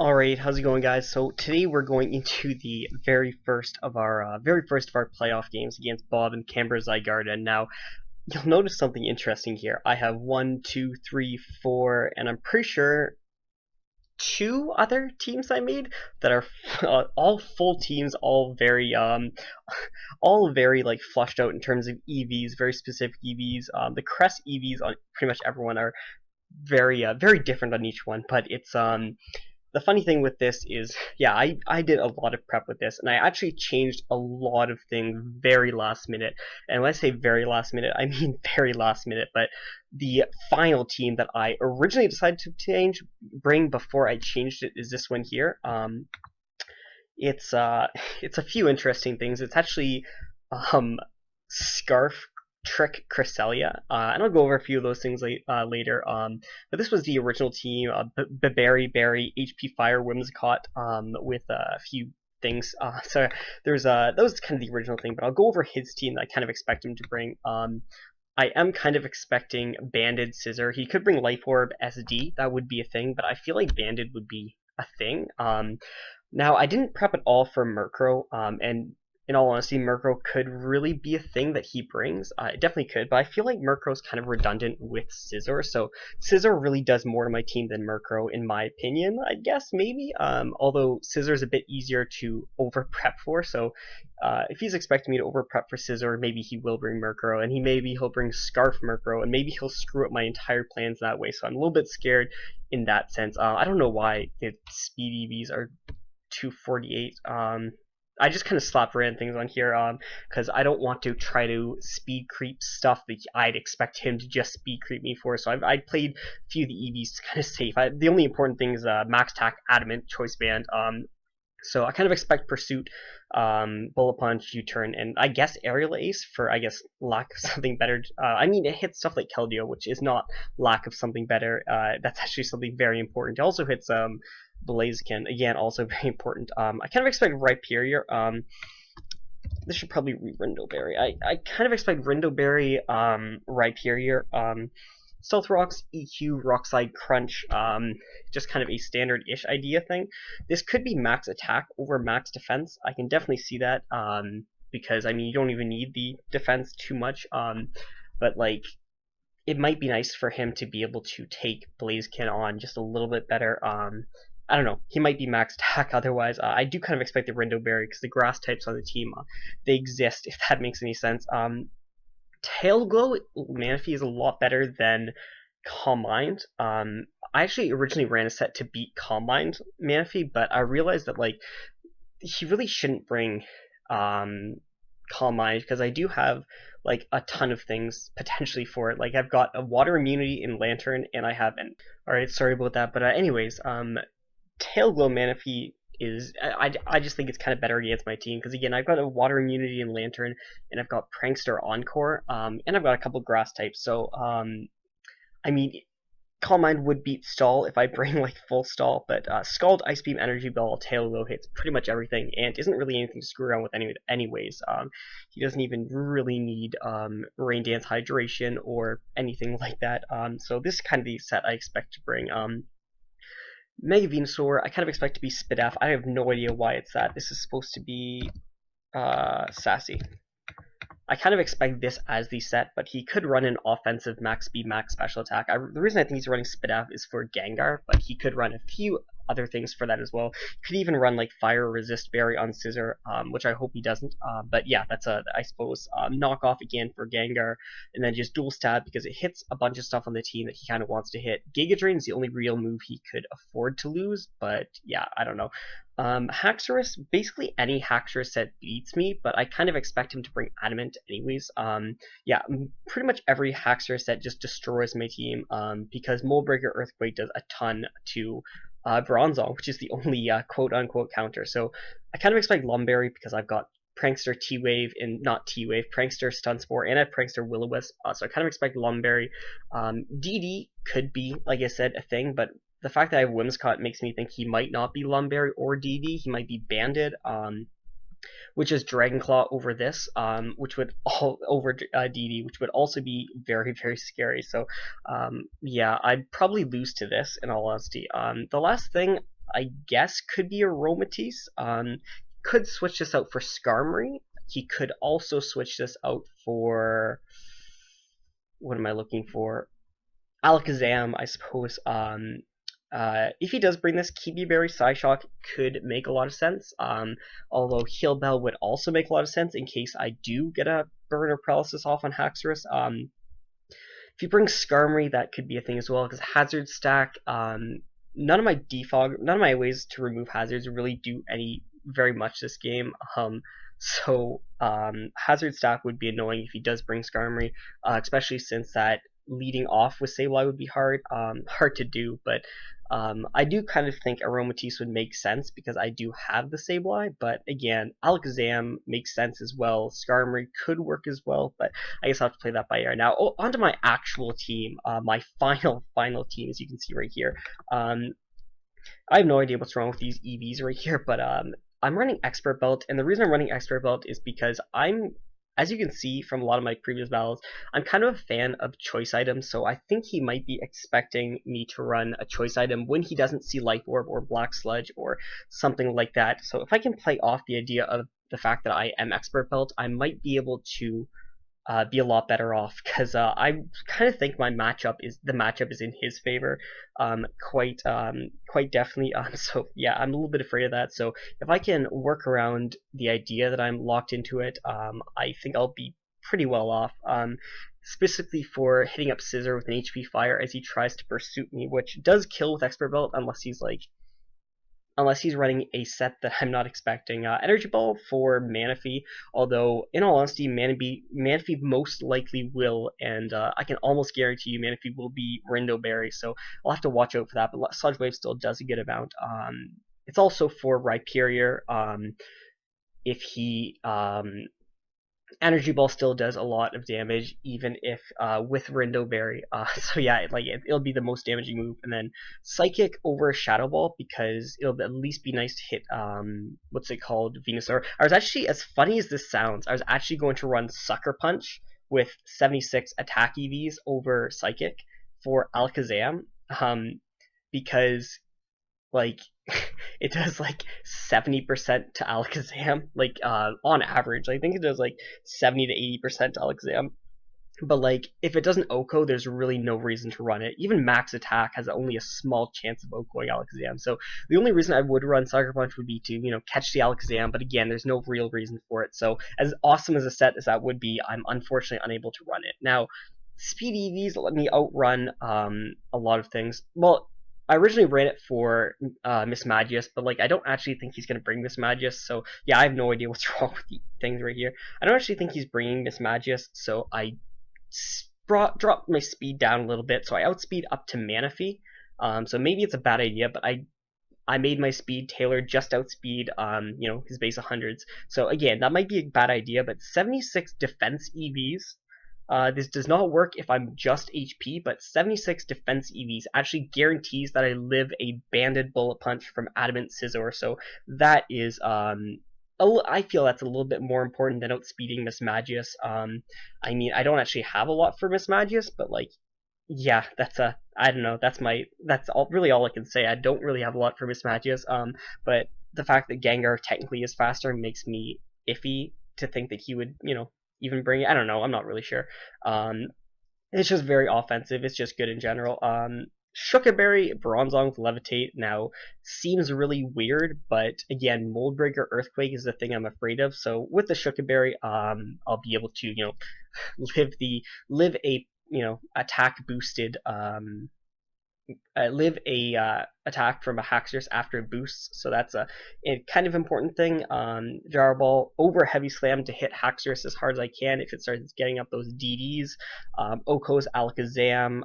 Alright, how's it going, guys? So today we're going into the very first of our playoff games against Bob and Camber Zygarde. And now you'll notice something interesting here. I have 1, 2, 3, 4, and I'm pretty sure 2 other teams I made that are all full teams, all very like flushed out in terms of EVs, very specific EVs. The cress EVs on pretty much everyone are very different on each one, but it's the funny thing with this is, yeah, I did a lot of prep with this, and I actually changed a lot of things very last minute. And when I say very last minute, I mean very last minute. But the final team that I originally decided to bring before I changed it is this one here. It's a few interesting things. It's actually Scarf Trick Cresselia, and I'll go over a few of those things later. But this was the original team: Berry, HP Fire, Whimsicott, with a few things. So there's that was kind of the original thing. But I'll go over his team that I kind of expect him to bring. I am kind of expecting Banded Scissor. He could bring Life Orb SD. That would be a thing, but I feel like Banded would be a thing. Now I didn't prep at all for Murkrow, and in all honesty, Murkrow could really be a thing that he brings. It definitely could, but I feel like Murkrow's kind of redundant with Scizor, so Scizor really does more to my team than Murkrow, in my opinion, I guess, maybe. Although Scizor's a bit easier to over-prep for, so if he's expecting me to over-prep for Scizor, maybe he will bring Murkrow, and he'll bring Scarf Murkrow, and maybe he'll screw up my entire plans that way, so I'm a little bit scared in that sense. I don't know why the speed EVs are 248. I just kind of slapped random things on here because I don't want to try to speed creep stuff that I'd expect him to just speed creep me for. So I played a few of the EVs kind of safe. The only important thing is Max Attack, Adamant, Choice Band. So I kind of expect Pursuit, Bullet Punch, U-Turn, and I guess Aerial Ace for, I guess, lack of something better. I mean, it hits stuff like Keldeo, which is not lack of something better. That's actually something very important. It also hits Blaziken, again, also very important. I kind of expect Rhyperior. This should probably read Rindoberry. I kind of expect Rindoberry, Rhyperior, Stealth Rocks, EQ, Rockslide, Crunch, just kind of a standard-ish idea thing. This could be max attack over max defense. I can definitely see that, because, I mean, you don't even need the defense too much, but, like, it might be nice for him to be able to take Blaziken on just a little bit better. I don't know. He might be max attack otherwise. I do kind of expect the Rindoberry because the grass types on the team, they exist, if that makes any sense. Tail Glow Manaphy is a lot better than Calm Mind. I actually originally ran a set to beat Calm Mind Manaphy, but I realized that, like, he really shouldn't bring Calm Mind because I do have, like, a ton of things potentially for it. Like, I've got a water immunity in Lantern, and I have an... Alright, sorry about that, but anyways, Tail Glow Manaphy is... I just think it's kind of better against my team, because again, I've got a water immunity in Lantern, and I've got Prankster Encore, and I've got a couple grass types, so, I mean, Calm Mind would beat Stall if I bring, like, full Stall, but Scald, Ice Beam, Energy Ball, Tail Glow hits pretty much everything, and isn't really anything to screw around with anyways. He doesn't even really need Rain Dance Hydration or anything like that, so this is kind of the set I expect to bring. Mega Venusaur, I kind of expect to be Spidaf. I have no idea why it's that. This is supposed to be Sassy. I kind of expect this as the set, but he could run an offensive max speed, max special attack. The reason I think he's running Spidaf is for Gengar, but he could run a few other things for that as well. He could even run like Fire Resist Berry on Scizor, which I hope he doesn't. But yeah, that's I suppose, knockoff again for Gengar, and then just dual stab because it hits a bunch of stuff on the team that he kind of wants to hit. Giga Drain is the only real move he could afford to lose, but yeah, I don't know. Haxorus, basically any Haxorus set beats me, but I kind of expect him to bring Adamant anyways. Yeah, pretty much every Haxorus set just destroys my team, because Moldbreaker Earthquake does a ton to Bronzong, which is the only quote-unquote counter. So I kind of expect Lumberry because I've got Prankster T-Wave, and not T-Wave, Prankster Stun Spore, and I have Prankster Will-O-Wisp, so I kind of expect Lumberry. DD could be, like I said, a thing, but the fact that I have Whimsicott makes me think he might not be Lumberry or DD. He might be Banded, which is Dragonclaw over this, which would over DD, which would also be very scary. So yeah, I'd probably lose to this in all honesty. The last thing I guess could be Aromatisse. Could switch this out for Skarmory. He could also switch this out for, what am I looking for? Alakazam, I suppose. If he does bring this, Kiwi Berry Psyshock could make a lot of sense. Although Heal Bell would also make a lot of sense in case I do get a burn or paralysis off on Haxorus. If you bring Skarmory, that could be a thing as well, because Hazard Stack, none of my ways to remove hazards really do any very much this game. Hazard Stack would be annoying if he does bring Skarmory, especially since that leading off with Sableye would be hard to do, but I do kind of think Aromatisse would make sense because I do have the Sableye, but again, Alakazam makes sense as well. Skarmory could work as well, but I guess I'll have to play that by ear. Now, onto my actual team, my final team, as you can see right here. I have no idea what's wrong with these EVs right here, but I'm running Expert Belt, and the reason I'm running Expert Belt is because as you can see from a lot of my previous battles, I'm kind of a fan of choice items, so I think he might be expecting me to run a choice item when he doesn't see Life Orb or Black Sludge or something like that. So if I can play off the idea of the fact that I am Expert Belt, I might be able to be a lot better off, because I kind of think the matchup is in his favor, quite definitely. So yeah, I'm a little bit afraid of that. So if I can work around the idea that I'm locked into it, I think I'll be pretty well off. Specifically for hitting up Scizor with an HP Fire as he tries to pursue me, which does kill with Expert Belt unless he's running a set that I'm not expecting. Energy Ball for Manaphy, although in all honesty, Manaphy most likely will, and I can almost guarantee you Manaphy will be Rindo Berry, so I'll have to watch out for that, but Sludge Wave still does a good amount. It's also for Rhyperior. If he Energy Ball still does a lot of damage, even if with Rindo Berry. So yeah, it'll be the most damaging move. And then Psychic over Shadow Ball, because it'll at least be nice to hit what's it called, Venusaur. I was actually, as funny as this sounds, I was actually going to run Sucker Punch with 76 attack EVs over Psychic for Alakazam, because it does 70% to Alakazam, on average. I think it does 70 to 80% to Alakazam. But if it doesn't Oko, there's really no reason to run it. Even max attack has only a small chance of Okoing Alakazam. So the only reason I would run Sucker Punch would be to, catch the Alakazam, but again, there's no real reason for it. So as awesome as a set as that would be, I'm unfortunately unable to run it. Now, Speed EVs let me outrun a lot of things. Well, I originally ran it for Mismagius, but I don't actually think he's going to bring Mismagius, so yeah, I have no idea what's wrong with the things right here. I don't actually think he's bringing Mismagius, so I dropped my speed down a little bit, so I outspeed up to Manaphy. So maybe it's a bad idea, but I made my speed tailored just outspeed his base 100s. So again, that might be a bad idea, but 76 defense EVs. This does not work if I'm just HP, but 76 defense EVs actually guarantees that I live a banded bullet punch from Adamant Scizor, so that is, I feel that's a little bit more important than outspeeding Mismagius. I mean, I don't actually have a lot for Mismagius, but yeah, I don't know, really all I can say. I don't really have a lot for Mismagius, but the fact that Gengar technically is faster makes me iffy to think that he would, even bring it. I don't know. I'm not really sure. It's just very offensive. It's just good in general. Shukaberry Bronzong with Levitate now seems really weird, but again, Mold Breaker Earthquake is the thing I'm afraid of. So with the Shukaberry, I'll be able to live a attack boosted attack from a Haxorus after it boosts, so that's a kind of important thing. Jar Ball over Heavy Slam to hit Haxorus as hard as I can if it starts getting up those DDs. Oko's Alakazam.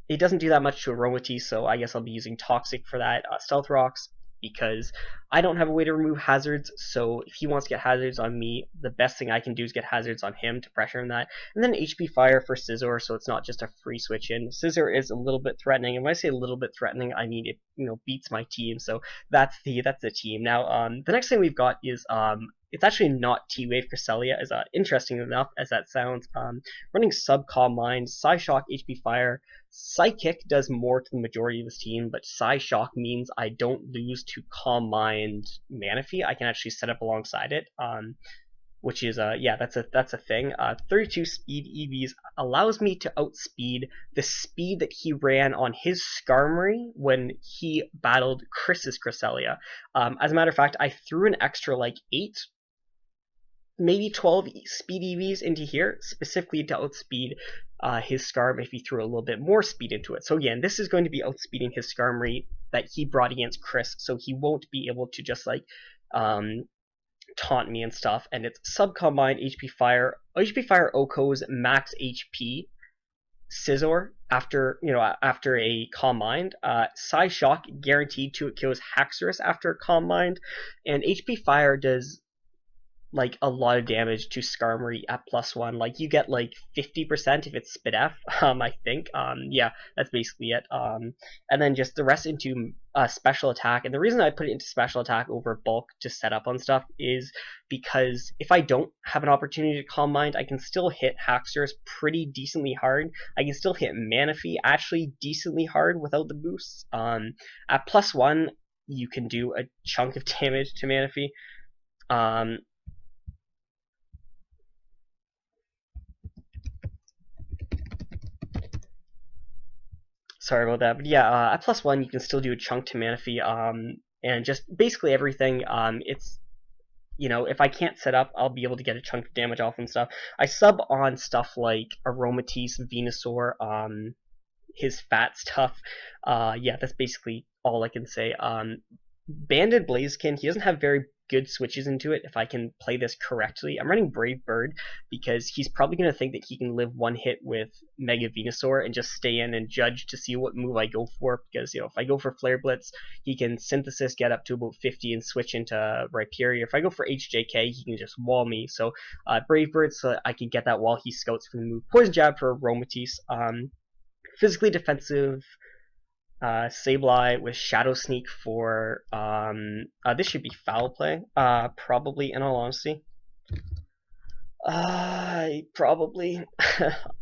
It doesn't do that much to Aromatisse, so I guess I'll be using Toxic for that. Stealth Rocks, because I don't have a way to remove hazards, so if he wants to get hazards on me, the best thing I can do is get hazards on him to pressure him that. And then HP Fire for Scizor, so it's not just a free switch in. Scizor is a little bit threatening, and when I say a little bit threatening, I mean it beats my team, so that's the team. Now, the next thing we've got is it's actually not T-Wave Cresselia, as interesting enough as that sounds. Running Sub Calm Mind, Psyshock, HP Fire, Psychic does more to the majority of this team, but Psy Shock means I don't lose to Calm Mind Manaphy. I can actually set up alongside it. Which is yeah, that's a thing. 32 speed EVs allows me to outspeed the speed that he ran on his Skarmory when he battled Chris's Cresselia. As a matter of fact, I threw an extra like 8, maybe 12 speed EVs into here, specifically to outspeed his Skarm if he threw a little bit more speed into it. So again, this is going to be outspeeding his Skarmory that he brought against Chris, so he won't be able to just like taunt me and stuff. And it's sub-combined HP Fire Oko's max HP Scizor after after a Calm Mind. Psy Shock guaranteed to it kills Haxorus after Calm Mind, and HP Fire does like a lot of damage to Skarmory at +1. Like you get like 50% if it's Spit F, I think. Yeah, that's basically it. And then just the rest into special attack. And the reason I put it into special attack over bulk to set up on stuff is because if I don't have an opportunity to Calm Mind, I can still hit Haxorus pretty decently hard. I can still hit Manaphy actually decently hard without the boosts. At +1, you can do a chunk of damage to Manaphy. Sorry about that, but yeah, at +1 you can still do a chunk to Manaphy, and just basically everything. It's if I can't set up, I'll be able to get a chunk of damage off and stuff. I sub on stuff like Aromatisse, Venusaur, his fat stuff. Yeah, that's basically all I can say. Banded Blaziken, he doesn't have very good switches into it if I can play this correctly. I'm running Brave Bird because he's probably going to think that he can live one hit with Mega Venusaur and just stay in and judge to see what move I go for, because if I go for Flare Blitz, he can Synthesis, get up to about 50 and switch into Rhyperior. If I go for HJK, he can just wall me. So Brave Bird, so I can get that while he scouts for the move. Poison Jab for Aromatisse. Physically defensive Sableye with Shadow Sneak for this should be Foul Play, probably, in all honesty. Probably.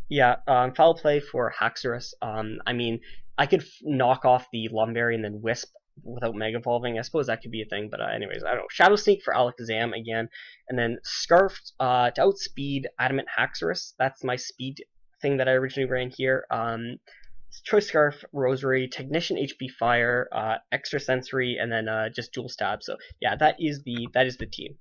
Yeah, Foul Play for Haxorus. I mean, I could knock off the Lumberry and then Wisp without Mega Evolving. I suppose that could be a thing, but anyways, I don't know. Shadow Sneak for Alakazam again, and then Scarf to outspeed Adamant Haxorus. That's my speed thing that I originally ran here. Choice Scarf, Rosary, Technician, HP Fire, Extrasensory, and then just Dual Stab. So yeah, that is the team.